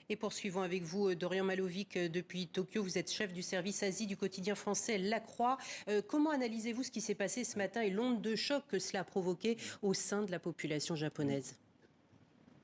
Et poursuivons avec vous, Dorian Malovic, depuis Tokyo. Vous êtes chef du service Asie du quotidien français La Croix. Comment analysez-vous ce qui s'est passé ce matin et l'onde de choc que cela a provoqué au sein de la population japonaise?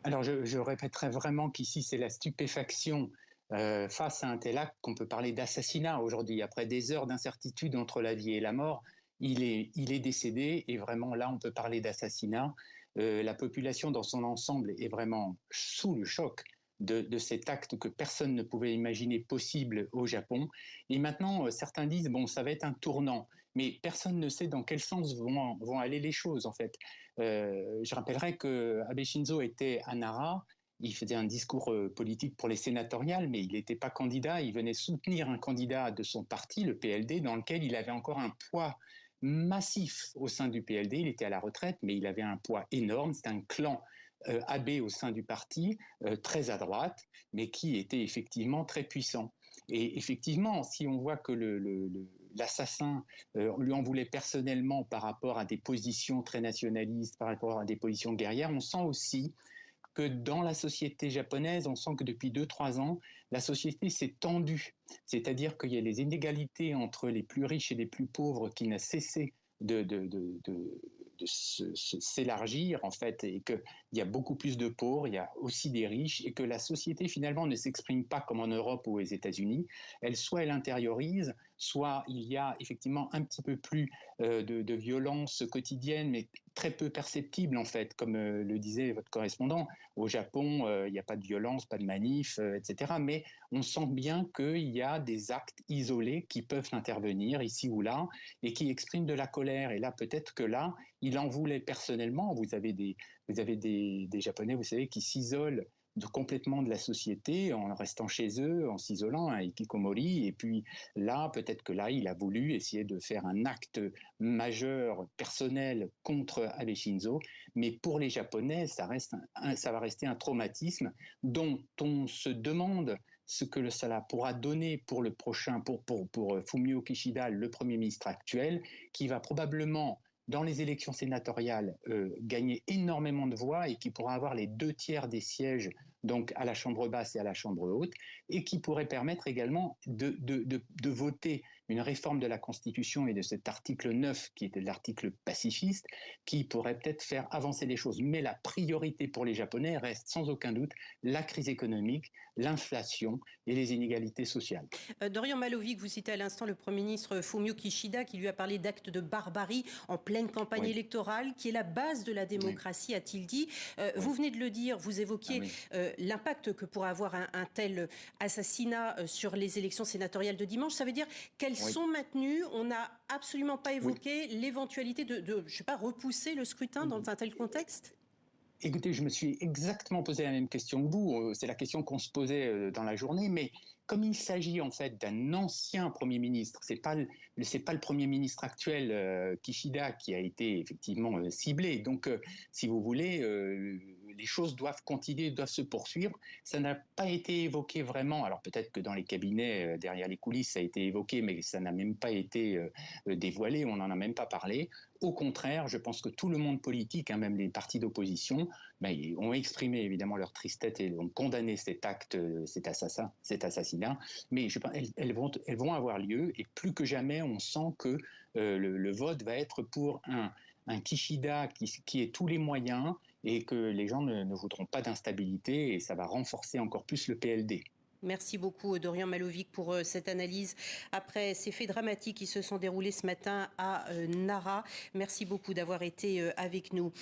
Alors, je répéterai vraiment qu'ici, c'est la stupéfaction face à un tel acte qu'on peut parler d'assassinat aujourd'hui. Après des heures d'incertitude entre la vie et la mort, il est décédé et vraiment là, on peut parler d'assassinat. La population dans son ensemble est vraiment sous le choc de cet acte que personne ne pouvait imaginer possible au Japon. Et maintenant, certains disent, bon, ça va être un tournant, mais personne ne sait dans quel sens vont aller les choses, en fait. Je rappellerai que Abe Shinzo était à Nara. Il faisait un discours politique pour les sénatoriales, mais il n'était pas candidat. Il venait soutenir un candidat de son parti, le PLD, dans lequel il avait encore un poids massif au sein du PLD. Il était à la retraite, mais il avait un poids énorme. C'était un clan Abe au sein du parti, très à droite, mais qui était effectivement très puissant. Et effectivement, si on voit que l'assassin lui en voulait personnellement par rapport à des positions très nationalistes, par rapport à des positions guerrières, on sent aussi que dans la société japonaise, on sent que depuis 2-3 ans, la société s'est tendue. C'est-à-dire qu'il y a les inégalités entre les plus riches et les plus pauvres qui n'a cessé de s'élargir, en fait, et qu'il y a beaucoup plus de pauvres, il y a aussi des riches, et que la société, finalement, ne s'exprime pas comme en Europe ou aux États-Unis. Soit elle intériorise, soit il y a effectivement un petit peu plus de violence quotidienne, mais très peu perceptible, en fait, comme le disait votre correspondant. Au Japon, il n'y a pas de violence, pas de manif, etc. Mais on sent bien qu'il y a des actes isolés qui peuvent intervenir ici ou là et qui expriment de la colère. Et là, peut-être que là, il en voulait personnellement. Vous avez des Japonais, vous savez, qui s'isolent complètement de la société en restant chez eux, en s'isolant, à hikikomori. Et puis là, peut-être que là, il a voulu essayer de faire un acte majeur, personnel, contre Abe Shinzo. Mais pour les Japonais, ça va rester un traumatisme dont on se demande ce que cela pourra donner pour le prochain, pour Fumio Kishida, le Premier ministre actuel, qui va probablement dans les élections sénatoriales, gagner énormément de voix et qui pourra avoir les 2/3 des sièges donc à la Chambre basse et à la Chambre haute, et qui pourrait permettre également de voter une réforme de la Constitution et de cet article 9, qui était l'article pacifiste, qui pourrait peut-être faire avancer les choses. Mais la priorité pour les Japonais reste sans aucun doute la crise économique, l'inflation et les inégalités sociales. Dorian Malovic, vous citez à l'instant le Premier ministre Fumio Kishida qui lui a parlé d'actes de barbarie en pleine campagne Oui, électorale, qui est la base de la oui, démocratie, a-t-il dit. Vous oui. venez de le dire, vous Ah évoquiez oui. l'impact que pourrait avoir un tel assassinat sur les élections sénatoriales de dimanche. Ça veut dire qu'elles Oui, sont maintenues. On n'a absolument pas oui. évoqué l'éventualité je sais pas, repousser le scrutin dans un tel contexte. Écoutez, je me suis exactement posé la même question que vous. C'est la question qu'on se posait dans la journée. Mais comme il s'agit en fait d'un ancien Premier ministre, c'est pas le Premier ministre actuel, Kishida, qui a été effectivement ciblé. Donc, si vous voulez, les choses doivent continuer, doivent se poursuivre. Ça n'a pas été évoqué vraiment. Alors peut-être que dans les cabinets, derrière les coulisses, ça a été évoqué, mais ça n'a même pas été dévoilé. On n'en a même pas parlé. Au contraire, je pense que tout le monde politique, même les partis d'opposition, ont exprimé évidemment leur tristesse et ont condamné cet acte, cet assassinat. Mais elles vont avoir lieu et plus que jamais, on sent que le vote va être pour un Kishida qui ait tous les moyens et que les gens ne voudront pas d'instabilité et ça va renforcer encore plus le PLD. Merci beaucoup, Dorian Malovic, pour cette analyse après ces faits dramatiques qui se sont déroulés ce matin à Nara. Merci beaucoup d'avoir été avec nous.